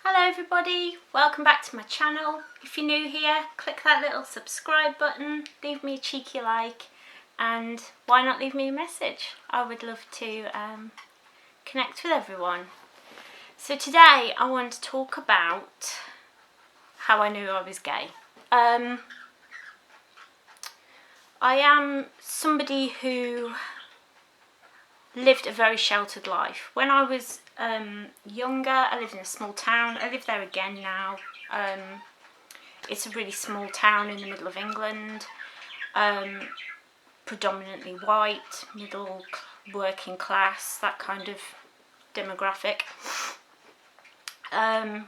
Hello everybody, welcome back to my channel. If you're new here, click that little subscribe button, leave me a cheeky like, and why not leave me a message? I would love to connect with everyone. So today I want to talk about how I knew I was gay. I am somebody who lived a very sheltered life. When I was younger, I lived in a small town. I live there again now. It's a really small town in the middle of England, predominantly white, middle working class, that kind of demographic. And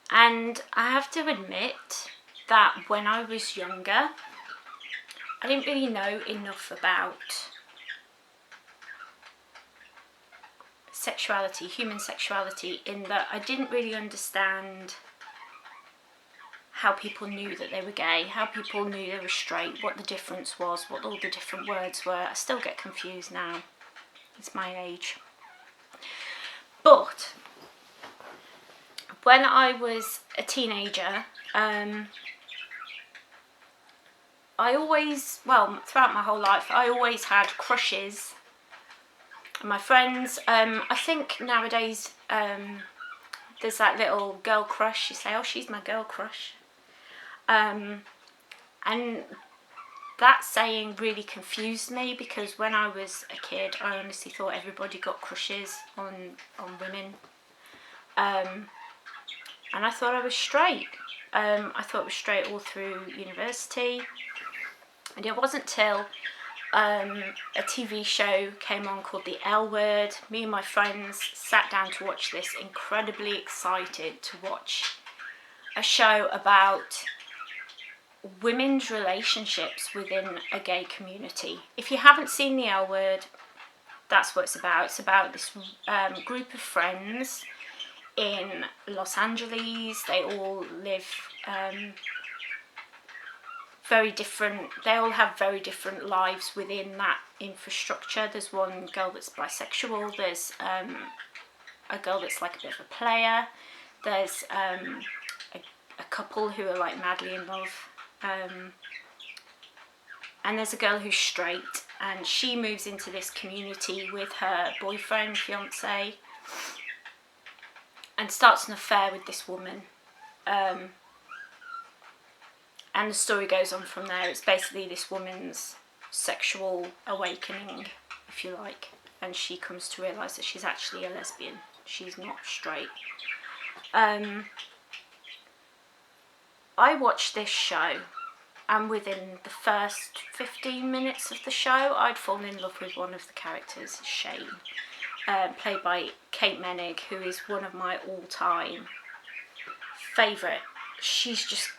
I have to admit that when I was younger, I didn't really know enough about sexuality, human sexuality, in that I didn't really understand how people knew that they were gay, how people knew they were straight, what the difference was, what all the different words were. I still get confused now. It's my age. But when I was a teenager, throughout my whole life, I always had crushes. My friends, I think nowadays there's that little girl crush. You say, oh, she's my girl crush. And that saying really confused me, because when I was a kid, I honestly thought everybody got crushes on women. And I thought I was straight. I thought I was straight all through university. And it wasn't till a TV show came on called The L Word. Me and my friends sat down to watch this, incredibly excited to watch a show about women's relationships within a gay community. If you haven't seen The L Word, that's what it's about. It's about this group of friends in Los Angeles. They all live they all have very different lives within that infrastructure. There's one girl that's bisexual, there's a girl that's like a bit of a player, there's a couple who are like madly in love, and there's a girl who's straight, and she moves into this community with her boyfriend, fiance, and starts an affair with this woman. And the story goes on from there. It's basically this woman's sexual awakening, if you like, and she comes to realise that she's actually a lesbian. She's not straight. I watched this show, and within the first 15 minutes of the show, I'd fallen in love with one of the characters, Shane, played by Kate Menig, who is one of my all-time favourite. She's just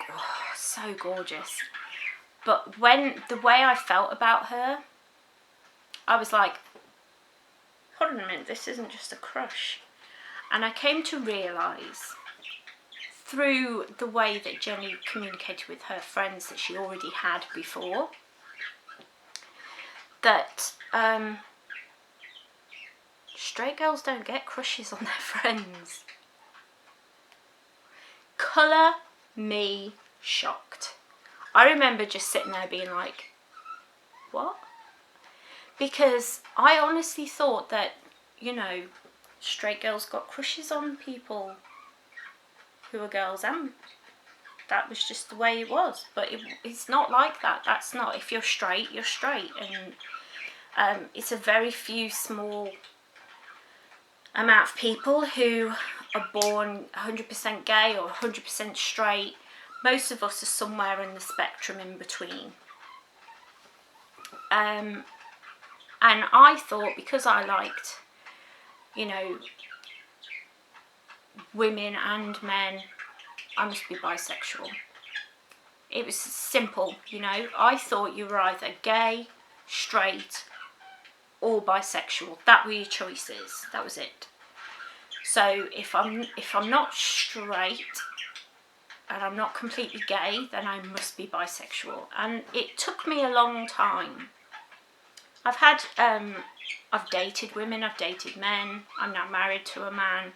so gorgeous. But the way I felt about her, I was like, hold on a minute, this isn't just a crush. And I came to realise through the way that Jenny communicated with her friends that she already had before, that straight girls don't get crushes on their friends. Colour me shocked. I remember just sitting there being like, what? Because I honestly thought that, straight girls got crushes on people who are girls, and that was just the way it was. But it's not like that. That's not, if you're straight, you're straight. And it's a very few small amount of people who are born 100% gay or 100% straight. Most of us are somewhere in the spectrum in between. And I thought, because I liked, women and men, I must be bisexual. It was simple, I thought you were either gay, straight, or bisexual. That were your choices. That was it. So if I'm not straight and I'm not completely gay, then I must be bisexual. And it took me a long time. I've dated women, I've dated men, I'm now married to a man,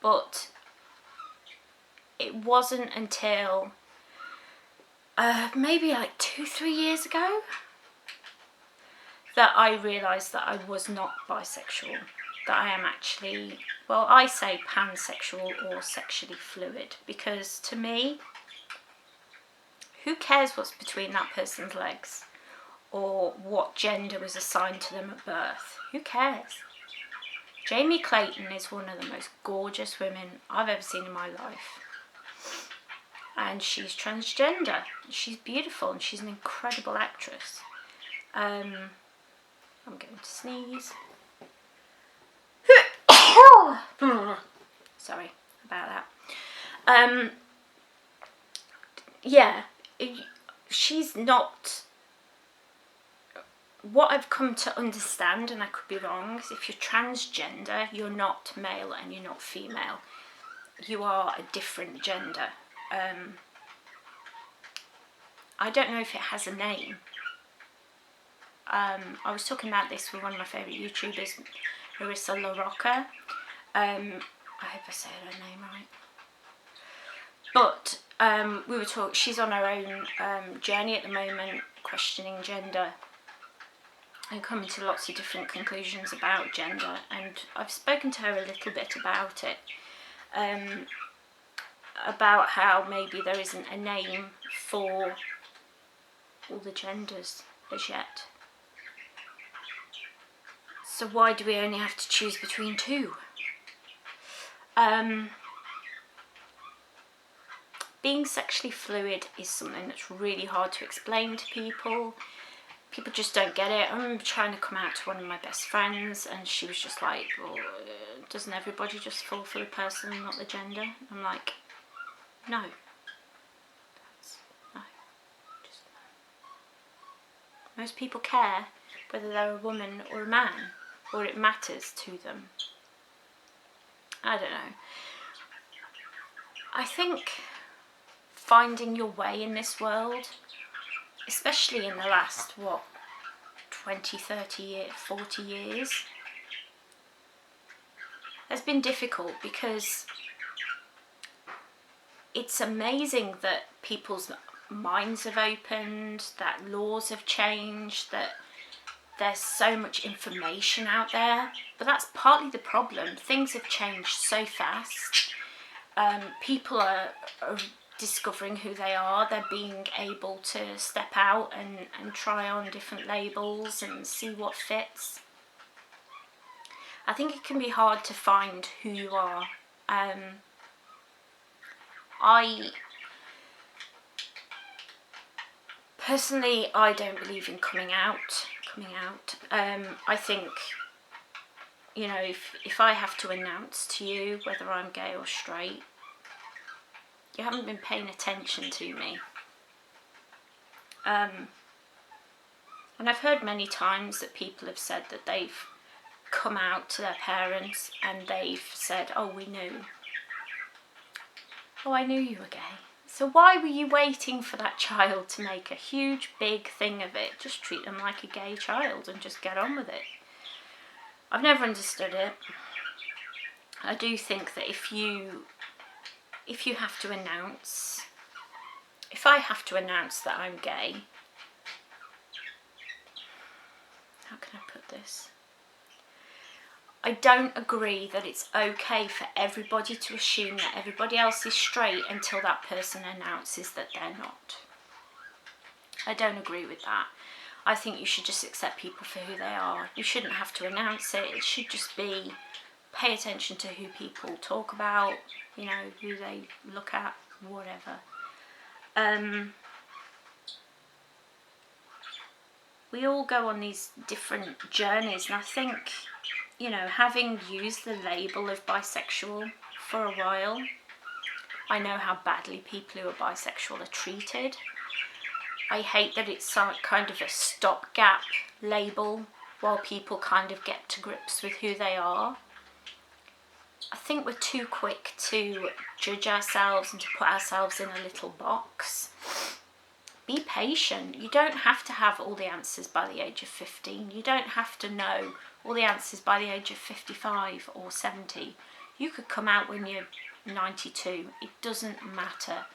But it wasn't until maybe like 2-3 years ago that I realised that I was not bisexual, that I am actually, well, I say pansexual or sexually fluid, because to me, who cares what's between that person's legs or what gender was assigned to them at birth? Who cares? Jamie Clayton is one of the most gorgeous women I've ever seen in my life. And she's transgender. She's beautiful and she's an incredible actress. I'm going to sneeze. Sorry about that. Yeah, she's not... What I've come to understand, and I could be wrong, is if you're transgender, you're not male and you're not female. You are a different gender. I don't know if it has a name. I was talking about this with one of my favourite YouTubers, Marissa LaRocca. I hope I said her name right. But we were talking, she's on her own journey at the moment, questioning gender and coming to lots of different conclusions about gender, and I've spoken to her a little bit about it, about how maybe there isn't a name for all the genders as yet. So why do we only have to choose between two? Being sexually fluid is something that's really hard to explain to people. People just don't get it. I remember trying to come out to one of my best friends and she was just like, well, doesn't everybody just fall for the person and not the gender? I'm like, no. No. Just no. Most people care whether they're a woman or a man, or it matters to them. I don't know. I think finding your way in this world, especially in the last, 20, 30 years, 40 years, has been difficult, because it's amazing that people's minds have opened, that laws have changed, that there's so much information out there, but that's partly the problem. Things have changed so fast. People are discovering who they are. They're being able to step out and try on different labels and see what fits. I think it can be hard to find who you are. Personally, I don't believe in coming out. I think, you know, if I have to announce to you whether I'm gay or straight, you haven't been paying attention to me. And I've heard many times that people have said that they've come out to their parents and they've said, oh, we knew. Oh, I knew you were gay. So why were you waiting for that child to make a huge, big thing of it? Just treat them like a gay child and just get on with it. I've never understood it. I do think that if you have to announce, if I have to announce that I'm gay, how can I put this? I don't agree that it's okay for everybody to assume that everybody else is straight until that person announces that they're not. I don't agree with that. I think you should just accept people for who they are. You shouldn't have to announce it. It should just be, pay attention to who people talk about, you know, who they look at, whatever. We all go on these different journeys, and I think, you know, having used the label of bisexual for a while, I know how badly people who are bisexual are treated. I hate that it's kind of a stopgap label while people kind of get to grips with who they are. I think we're too quick to judge ourselves and to put ourselves in a little box. be patient. You don't have to have all the answers by the age of 15. You don't have to know all the answers by the age of 55 or 70. You could come out when you're 92. It doesn't matter.